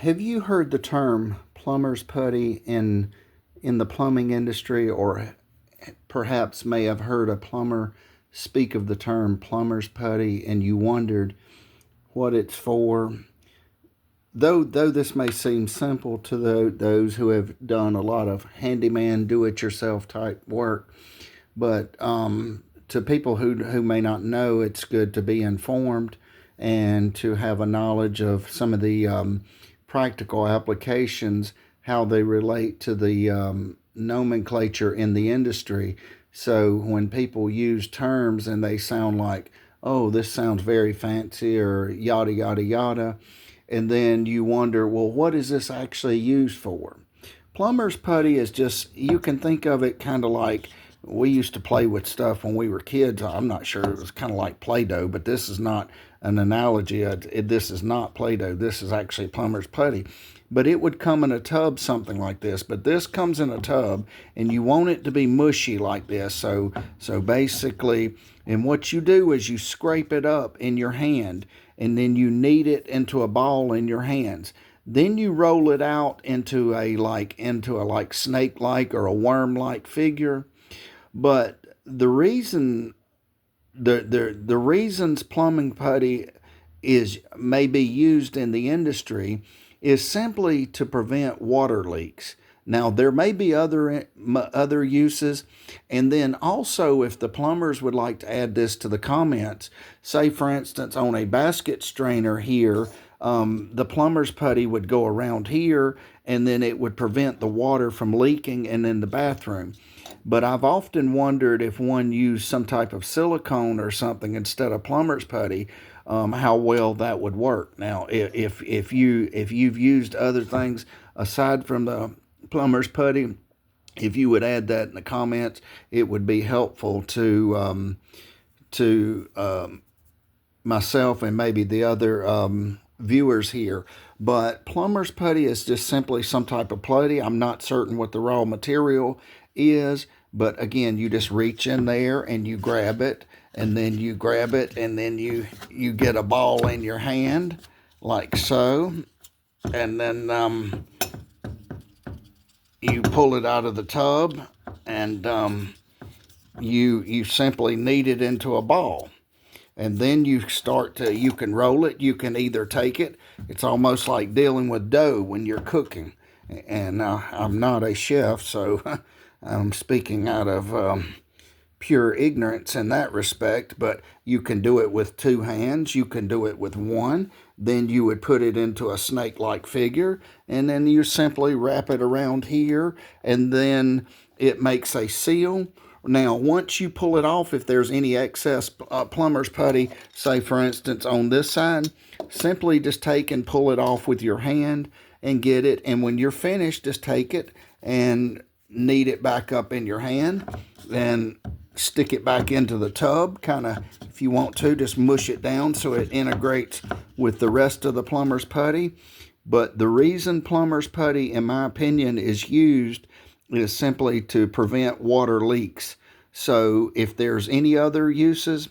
Have you heard the term plumber's putty in the plumbing industry, or perhaps may have heard a plumber speak of the term plumber's putty, and you wondered what it's for? Though this may seem simple to those who have done a lot of handyman, do-it-yourself type work, but to people who may not know, it's good to be informed and to have a knowledge of some of the practical applications, how they relate to the nomenclature in the industry. So when people use terms and they sound like, oh, this sounds very fancy, or yada, yada, yada, and then you wonder, well, what is this actually used for? Plumber's putty is just, you can think of it kind of like we used to play with stuff when we were kids. I'm not sure, it was kind of like Play-Doh, but this is not an analogy. This is not Play-Doh. This is actually plumber's putty. But it would come in a tub, something like this. But this comes in a tub, and you want it to be mushy like this. So basically, and what you do is you scrape it up in your hand, and then you knead it into a ball in your hands. Then you roll it out into a snake-like or a worm-like figure. But the reasons plumbing putty is may be used in the industry is simply to prevent water leaks. Now, there may be other uses, and then also, if the plumbers would like to add this to the comments, say for instance on a basket strainer here, the plumber's putty would go around here, and then it would prevent the water from leaking in the bathroom. But I've often wondered if one used some type of silicone or something instead of plumber's putty, how well that would work. Now, if you've used other things aside from the plumber's putty, if you would add that in the comments, it would be helpful to myself and maybe the other viewers here. But plumber's putty is just simply some type of putty. I'm not certain what the raw material is, but again, you just reach in there and you grab it, and then you grab it, and then you get a ball in your hand like so, and then you pull it out of the tub, and you simply knead it into a ball. And then you can roll it. You can either take it. It's almost like dealing with dough when you're cooking. And I'm not a chef, so I'm speaking out of pure ignorance in that respect. But you can do it with two hands. You can do it with one. Then you would put it into a snake-like figure, and then you simply wrap it around here, and then it makes a seal. Now, once you pull it off, if there's any excess plumber's putty, say for instance on this side, simply just take and pull it off with your hand and get it. And when you're finished, just take it and knead it back up in your hand, then stick it back into the tub. Kind of, if you want to, just mush it down so it integrates with the rest of the plumber's putty. But the reason plumber's putty, in my opinion, is used is simply to prevent water leaks. So if there's any other uses,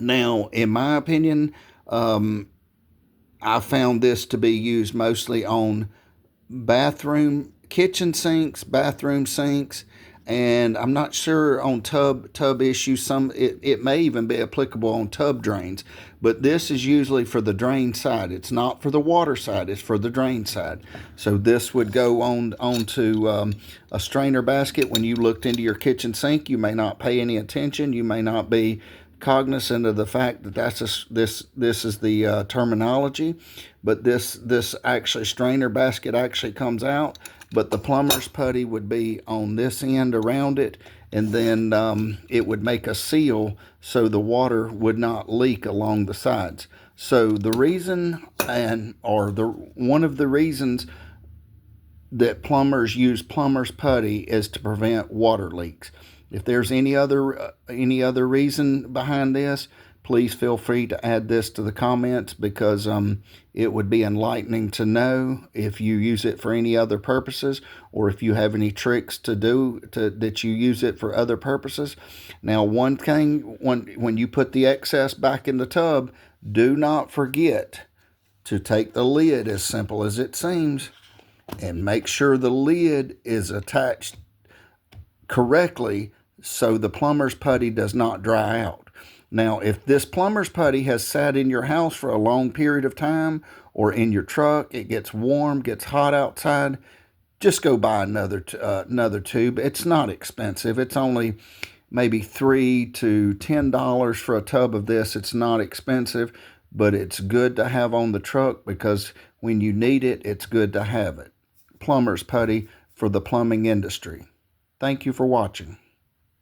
now in my opinion, I found this to be used mostly on kitchen sinks, bathroom sinks, and I'm not sure on tub issues. It may even be applicable on tub drains, but this is usually for the drain side. It's not for the water side. It's for the drain side. So this would go onto a strainer basket. When you looked into your kitchen sink, you may not pay any attention. You may not be cognizant of the fact that this is the terminology, but this actually strainer basket actually comes out. But the plumber's putty would be on this end around it, and then it would make a seal so the water would not leak along the sides. So the reason, one of the reasons that plumbers use plumber's putty is to prevent water leaks. If there's any other reason behind this, please feel free to add this to the comments, because it would be enlightening to know if you use it for any other purposes, or if you have any tricks that you use it for other purposes. Now, one thing, when you put the excess back in the tub, do not forget to take the lid, as simple as it seems, and make sure the lid is attached correctly so the plumber's putty does not dry out. Now, if this plumber's putty has sat in your house for a long period of time or in your truck, it gets warm, gets hot outside, just go buy another tube. It's not expensive. It's only maybe $3 to $10 for a tub of this. It's not expensive, but it's good to have on the truck because when you need it, it's good to have it. Plumber's putty for the plumbing industry. Thank you for watching.